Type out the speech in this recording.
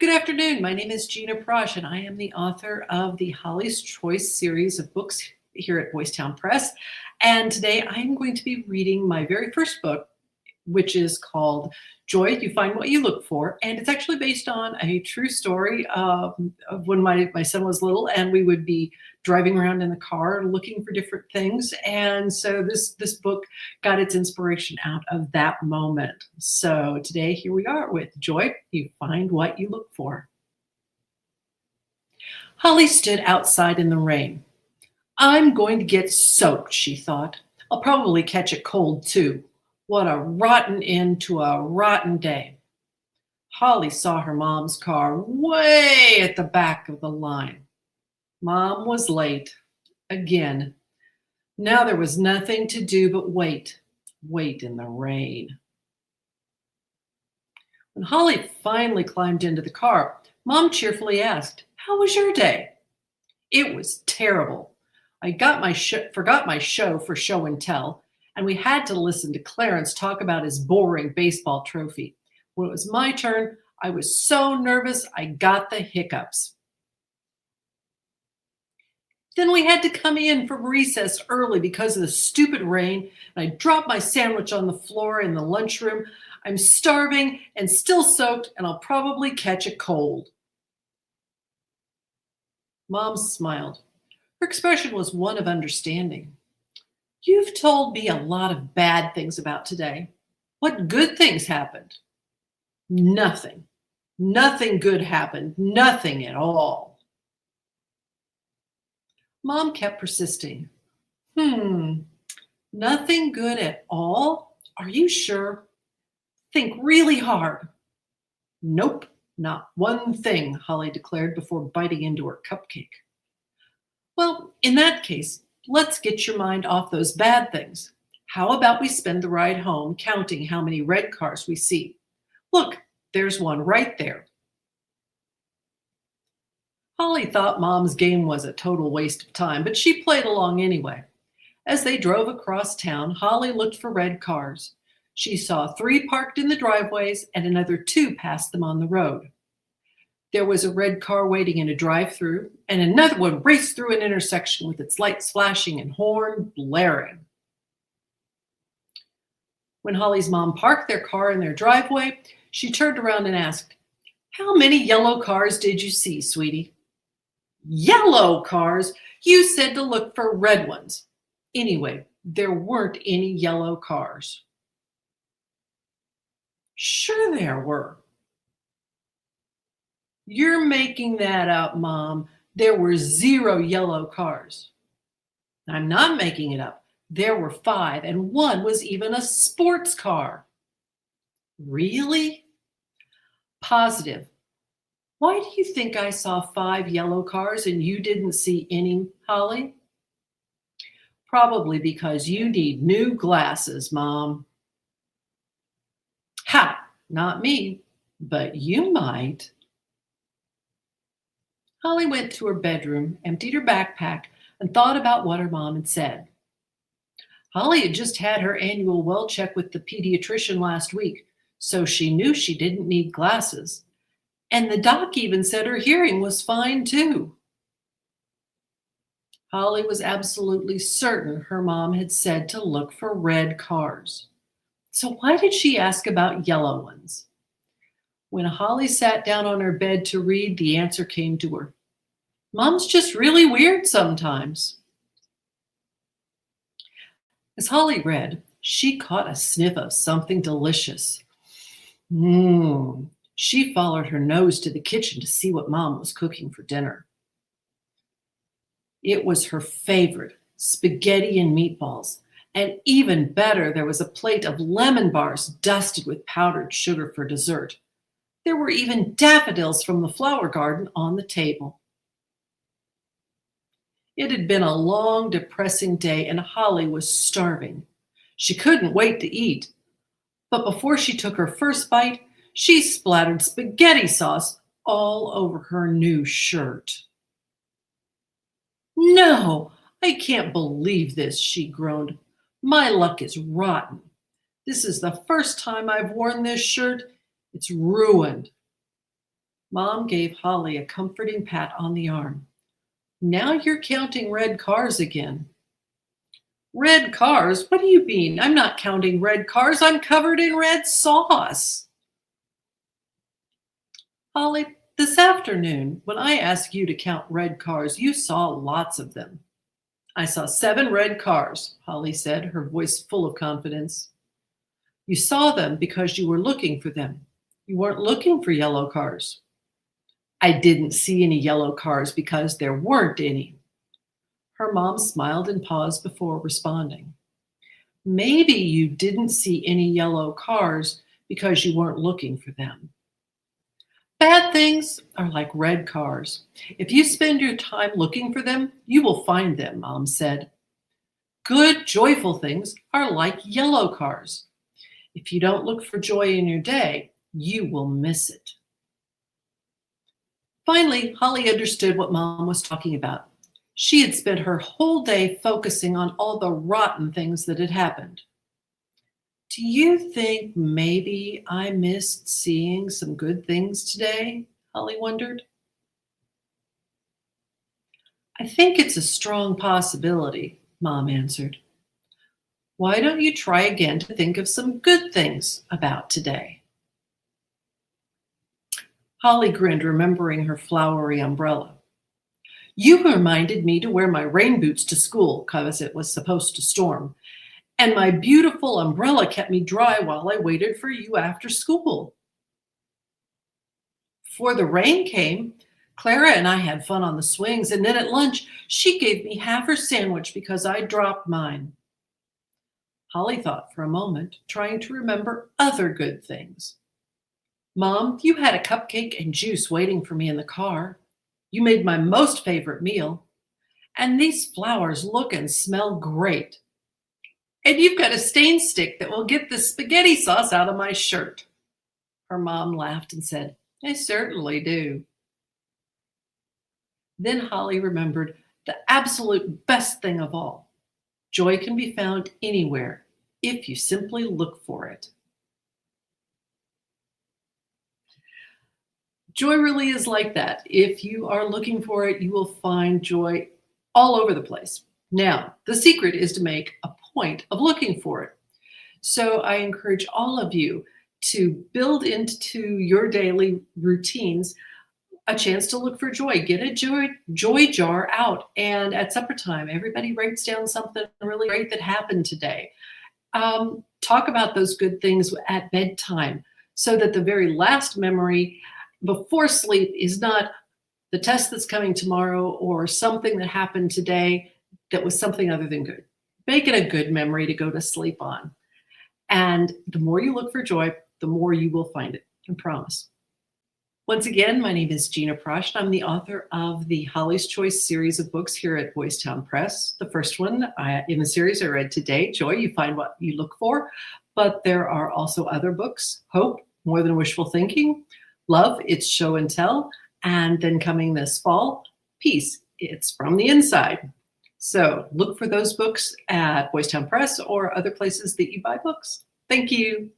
Good afternoon. My name is Gina Prosch, and I am the author of the Holly's Choice series of books here at Boystown Press. And today I am going to be reading my very first book, which is called Joy, You Find What You Look For. And it's actually based on a true story of when my son was little, and we would be driving around in the car looking for different things. And so this book got its inspiration out of that moment. So today, here we are with Joy, You Find What You Look For. Holly stood outside in the rain. I'm going to get soaked, she thought. I'll probably catch a cold too. What a rotten end to a rotten day. Holly saw her mom's car way at the back of the line. Mom was late again. Now there was nothing to do but wait in the rain. When Holly finally climbed into the car, Mom cheerfully asked, "How was your day?" "It was terrible. I forgot my show for show and tell, and we had to listen to Clarence talk about his boring baseball trophy. When it was my turn, I was so nervous I got the hiccups. Then we had to come in from recess early because of the stupid rain, and I dropped my sandwich on the floor in the lunchroom. I'm starving and still soaked, and I'll probably catch a cold." Mom smiled. Her expression was one of understanding. "You've told me a lot of bad things about today. What good things happened?" "Nothing. Nothing good happened. Nothing at all." Mom kept persisting. Nothing good at all? Are you sure? Think really hard." "Nope, not one thing," Holly declared before biting into her cupcake. "Well, in that case, let's get your mind off those bad things. How about we spend the ride home counting how many red cars we see? Look, there's one right there." Holly thought Mom's game was a total waste of time, but she played along anyway. As they drove across town, Holly looked for red cars. She saw 3 parked in the driveways and another 2 pass them on the road. There was a red car waiting in a drive-through, and another one raced through an intersection with its lights flashing and horn blaring. When Holly's mom parked their car in their driveway, she turned around and asked, "How many yellow cars did you see, sweetie?" "Yellow cars? You said to look for red ones." "Anyway, there weren't any yellow cars." "Sure there were." "You're making that up, Mom. There were 0 yellow cars." "I'm not making it up. There were 5, and one was even a sports car." "Really?" "Positive. Why do you think I saw 5 yellow cars and you didn't see any, Holly?" "Probably because you need new glasses, Mom." "Ha! Not me, but you might." Holly went to her bedroom, emptied her backpack, and thought about what her mom had said. Holly had just had her annual well check with the pediatrician last week, so she knew she didn't need glasses. And the doc even said her hearing was fine too. Holly was absolutely certain her mom had said to look for red cars. So why did she ask about yellow ones? When Holly sat down on her bed to read, the answer came to her. Mom's just really weird sometimes. As Holly read, she caught a sniff of something delicious. She followed her nose to the kitchen to see what Mom was cooking for dinner. It was her favorite, spaghetti and meatballs. And even better, there was a plate of lemon bars dusted with powdered sugar for dessert. There were even daffodils from the flower garden on the table. It had been a long, depressing day, and Holly was starving. She couldn't wait to eat. But before she took her first bite, she splattered spaghetti sauce all over her new shirt. "No, I can't believe this," she groaned. "My luck is rotten. This is the first time I've worn this shirt. It's ruined." Mom gave Holly a comforting pat on the arm. Now you're counting red cars again. Red cars? What do you mean? I'm not counting red cars. I'm covered in red sauce. Holly, this afternoon, when I asked you to count red cars, you saw lots of them. I saw 7 red cars, Holly said, her voice full of confidence. You saw them because you were looking for them. You weren't looking for yellow cars. I didn't see any yellow cars because there weren't any. Her mom smiled and paused before responding. Maybe you didn't see any yellow cars because you weren't looking for them. Bad things are like red cars. If you spend your time looking for them, you will find them, Mom said. Good, joyful things are like yellow cars. If you don't look for joy in your day, you will miss it. Finally, Holly understood what Mom was talking about. She had spent her whole day focusing on all the rotten things that had happened. Do you think maybe I missed seeing some good things today? Holly wondered. I think it's a strong possibility, Mom answered. Why don't you try again to think of some good things about today? Holly grinned, remembering her flowery umbrella. You reminded me to wear my rain boots to school because it was supposed to storm. And my beautiful umbrella kept me dry while I waited for you after school. Before the rain came, Clara and I had fun on the swings, and then at lunch, she gave me half her sandwich because I dropped mine. Holly thought for a moment, trying to remember other good things. Mom, you had a cupcake and juice waiting for me in the car. You made my most favorite meal. And these flowers look and smell great. And you've got a stain stick that will get the spaghetti sauce out of my shirt. Her mom laughed and said, I certainly do. Then Holly remembered the absolute best thing of all. Joy can be found anywhere if you simply look for it. Joy really is like that. If you are looking for it, you will find joy all over the place. Now, the secret is to make a point of looking for it. So I encourage all of you to build into your daily routines a chance to look for joy. Get a joy jar out, and at supper time, everybody writes down something really great that happened today. Talk about those good things at bedtime so that the very last memory before sleep is not the test that's coming tomorrow or something that happened today that was something other than good. Make it a good memory to go to sleep on. And the more you look for joy, the more you will find it. I promise. Once again, my name is Gina Prosch. I'm the author of the Holly's Choice series of books here at Boys Town Press. The first one in the series I read today, Joy, You Find What You Look For. But there are also other books, Hope, More Than Wishful Thinking, Love, It's Show and Tell, and then coming this fall, Peace, It's From the Inside. So look for those books at Boys Town Press or other places that you buy books. Thank you.